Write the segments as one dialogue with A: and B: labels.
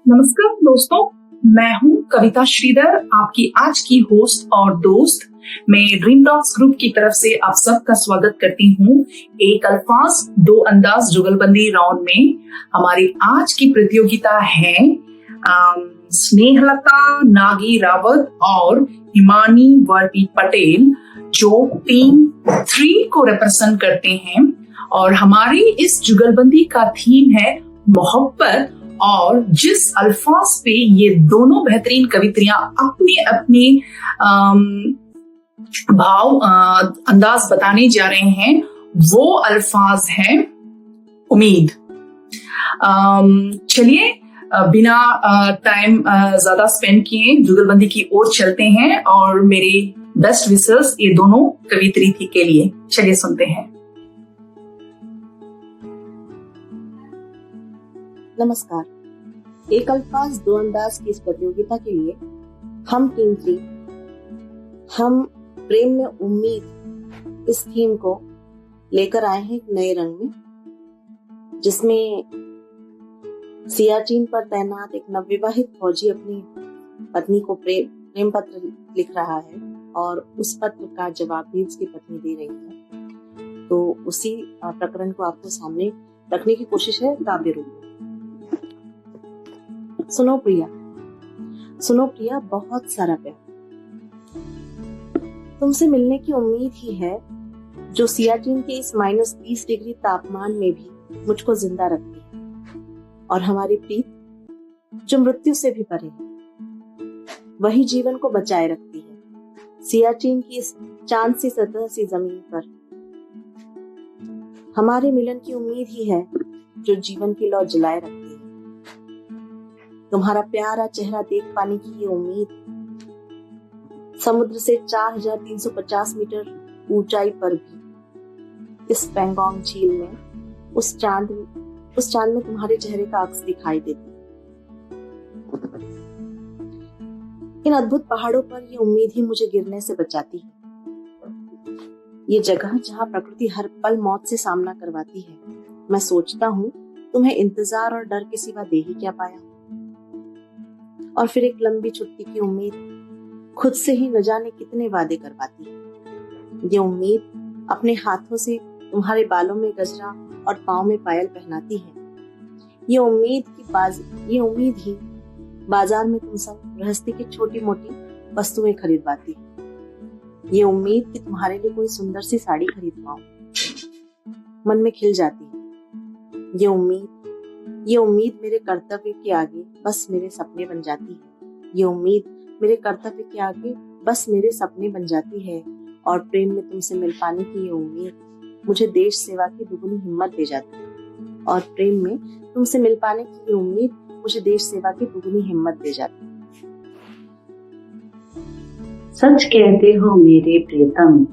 A: नमस्कार दोस्तों, मैं हूं कविता श्रीधर, आपकी आज की होस्ट और दोस्त। मैं ड्रीम टॉक्स ग्रुप की तरफ से आप सबका स्वागत करती हूं एक अल्फाज दो अंदाज जुगलबंदी राउंड में। हमारी आज की प्रतियोगिता है स्नेहलता नागी रावत और हिमानी वर्पी पटेल, जो टीम 3 को रिप्रेजेंट करते हैं। और हमारी इस जुगलबंदी का थीम है मोहब्बत। और जिस अल्फाज पे ये दोनों बेहतरीन कवित्रियां अपनी अपनी भाव अंदाज बताने जा रहे हैं, वो अल्फाज है उम्मीद। चलिए बिना टाइम ज्यादा स्पेंड किए जुगलबंदी की ओर चलते हैं और मेरे बेस्ट विशेस ये दोनों कवित्री थी के लिए। चलिए सुनते हैं।
B: नमस्कार। एक अल्फाज दो अंदाज की इस प्रतियोगिता के लिए हम टीम 3 हम प्रेम में उम्मीद इस थीम को लेकर आए हैं एक नए रंग में, जिसमें सियाचिन पर तैनात एक नवविवाहित फौजी अपनी पत्नी को प्रेम पत्र लिख रहा है और उस पत्र का जवाब भी उसकी पत्नी दे रही है। तो उसी प्रकरण को आपको सामने रखने की कोशिश है काव्य रूप में। सुनो प्रिया, बहुत सारा प्यार। तुमसे मिलने की उम्मीद ही है जो सियाचिन के इस -20 डिग्री तापमान में भी मुझको जिंदा रखती है, और हमारी प्रीत जो मृत्यु से भी परे है, वही जीवन को बचाए रखती है सियाचिन की इस चांद सी सतह सी जमीन पर। हमारे मिलन की उम्मीद ही है जो जीवन की लौ जलाए रखती है। तुम्हारा प्यारा चेहरा देख पाने की ये उम्मीद, समुद्र से 4350 मीटर ऊंचाई पर भी इस पेंगोंग झील में उस चांद में तुम्हारे चेहरे का अक्स दिखाई देती। इन अद्भुत पहाड़ों पर ये उम्मीद ही मुझे गिरने से बचाती है। ये जगह जहां प्रकृति हर पल मौत से सामना करवाती है। मैं सोचता हूँ तुम्हें इंतजार और डर के सिवा दे ही क्या पाया। और फिर एक लंबी छुट्टी की उम्मीद खुद से ही न जाने कितने वादे करवाती है। ये उम्मीद अपने हाथों से तुम्हारे बालों में गजरा और पाँव में पायल पहनाती है। ये उम्मीद ही बाजार में तुम संग गृहस्थी की छोटी मोटी वस्तुएं खरीदवाती है। ये उम्मीद कि तुम्हारे लिए कोई सुंदर सी साड़ी खरीद पाऊं मन में खिल जाती है। ये उम्मीद मेरे कर्तव्य के आगे बस मेरे सपने बन जाती है। ये उम्मीद मेरे कर्तव्य के आगे बस मेरे सपने बन जाती है। और प्रेम में तुमसे मिल पाने की ये उम्मीद मुझे देश सेवा की दुगनी हिम्मत दे जाती है। और प्रेम में तुमसे मिल पाने की ये उम्मीद मुझे देश सेवा की दुगनी हिम्मत दे जाती है।
C: सच कहते हो मेरे प्रियतम,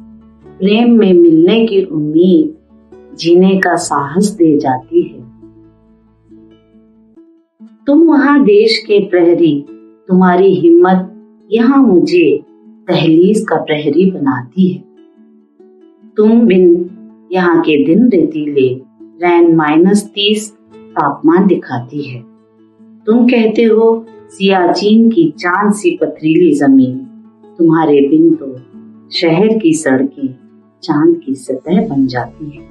C: प्रेम में मिलने की उम्मीद जीने का साहस दे जाती है। तुम वहां देश के प्रहरी, तुम्हारी हिम्मत यहाँ मुझे दहलीज का प्रहरी बनाती है। तुम बिन यहाँ के दिन रेतीले रैन -30 तापमान दिखाती है। तुम कहते हो सियाचिन की चांद सी पथरीली जमीन, तुम्हारे बिन तो शहर की सड़कें चांद की सतह बन जाती है।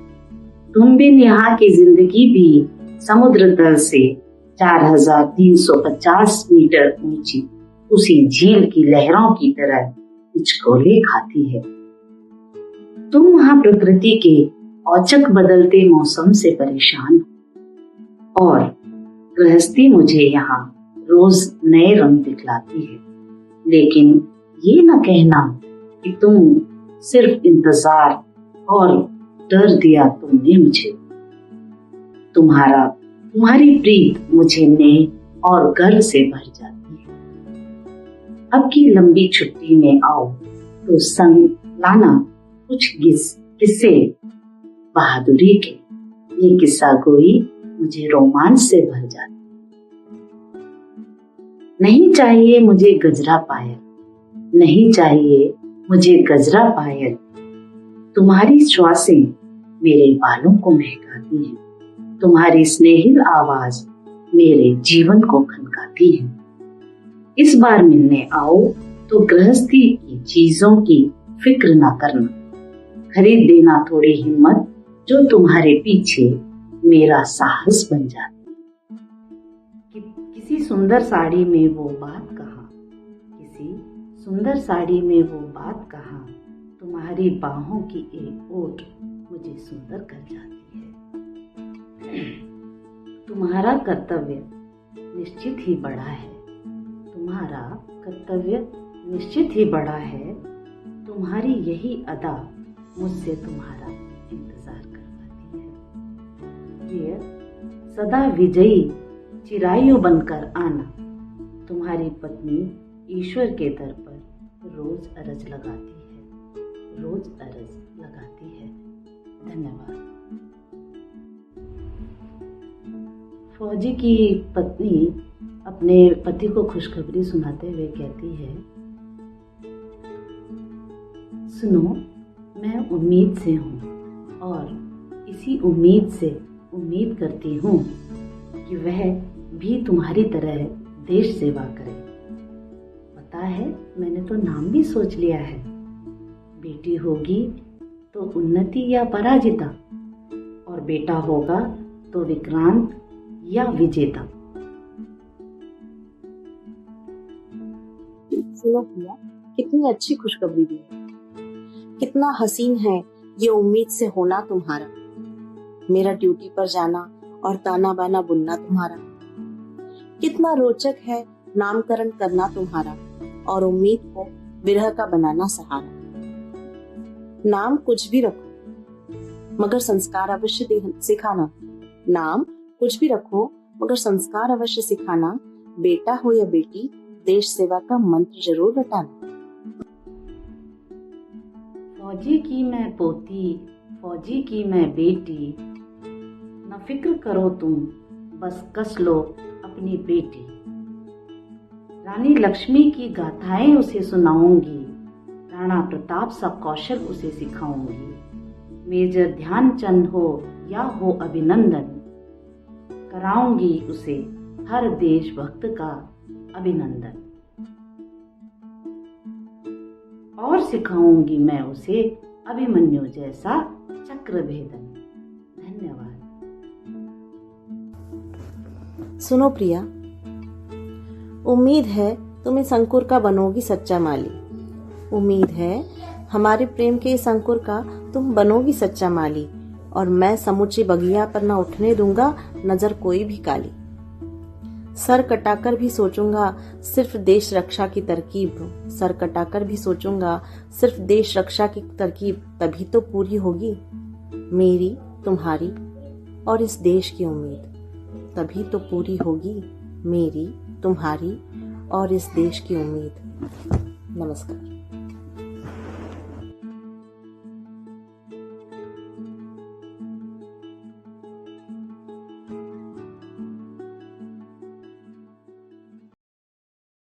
C: तुम बिन यहाँ की जिंदगी भी समुद्र तल से 4350 मीटर ऊंची उसी झील की लहरों की तरह हिचकोले खाती है। तुम वहां प्रकृति के औचक बदलते मौसम से परेशान हो, और गृहस्थी मुझे यहाँ रोज नए रंग दिखलाती है। लेकिन ये न कहना कि तुम सिर्फ इंतजार और डर दिया तुमने मुझे। तुम्हारी प्रीत मुझे नेह और गर्व से भर जाती है। अब की लंबी छुट्टी में आओ तो संग लाना कुछ किस्से बहादुरी के। ये किस्सा गोई मुझे रोमांच से भर जाती है। नहीं चाहिए मुझे गजरा पायल, नहीं चाहिए मुझे गजरा पायल, तुम्हारी श्वासें मेरे बालों को महकाती है। तुम्हारी स्नेहिल आवाज मेरे जीवन को खनकाती है। इस बार मिलने आओ तो गृहस्थी की चीजों की फिक्र ना करना, खरीद देना थोड़ी हिम्मत जो तुम्हारे पीछे मेरा साहस बन जाती है। किसी सुंदर साड़ी में वो बात कहा, किसी सुंदर साड़ी में वो बात कहा, तुम्हारी बाहों की एक ओट मुझे सुंदर कर जाती है। तुम्हारा कर्तव्य निश्चित ही बड़ा है, तुम्हारा कर्तव्य निश्चित ही बड़ा है, तुम्हारी यही अदा मुझसे तुम्हारा इंतजार करवाती है। प्रिय, सदा विजयी चिरायु बनकर आना, तुम्हारी पत्नी ईश्वर के दर पर रोज अरज लगाती है, रोज अरज लगाती है। धन्यवाद। फौजी की पत्नी अपने पति को खुशखबरी सुनाते हुए कहती है, सुनो, मैं उम्मीद से हूँ और इसी उम्मीद से उम्मीद करती हूँ कि वह भी तुम्हारी तरह देश सेवा करे। पता है, मैंने तो नाम भी सोच लिया है। बेटी होगी तो उन्नति या पराजिता, और बेटा होगा तो विक्रांत या विजेता।
B: सुनो प्रिया, कितनी अच्छी खुशखबरी दी है। कितना हसीन है ये उम्मीद से होना तुम्हारा, मेरा ड्यूटी पर जाना और ताना बाना बुनना तुम्हारा। कितना रोचक है नामकरण करना तुम्हारा और उम्मीद को विरह का बनाना सहारा। नाम कुछ भी रखो मगर संस्कार अवश्य सिखाना, नाम कुछ भी रखो मगर संस्कार अवश्य सिखाना। बेटा हो या बेटी, देश सेवा का मंत्र जरूर रटाना।
C: फौजी की मैं पोती, फौजी की मैं बेटी, न फिक्र करो तुम, बस कस लो अपनी बेटी। रानी लक्ष्मी की गाथाएं उसे सुनाऊंगी, राणा प्रताप सा कौशल उसे सिखाऊंगी। मेजर ध्यानचंद हो या हो अभिनंदन, कराऊंगी उसे हर देशभक्त का अभिनंदन। और सिखाऊंगी मैं उसे अभिमन्यु जैसा चक्र भेदन। धन्यवाद।
B: सुनो प्रिया, उम्मीद है तुम इस अंकुर का बनोगी सच्चा माली। उम्मीद है हमारे प्रेम के इस अंकुर का तुम बनोगी सच्चा माली, और मैं समूची बगिया पर न उठने दूंगा नजर कोई भी काली। सर कटाकर भी सोचूंगा सिर्फ देश रक्षा की तरकीब, सर कटाकर भी सोचूंगा सिर्फ देश रक्षा की तरकीब, तभी तो पूरी होगी मेरी तुम्हारी और इस देश की उम्मीद। तभी तो पूरी होगी मेरी तुम्हारी और इस देश की उम्मीद। नमस्कार।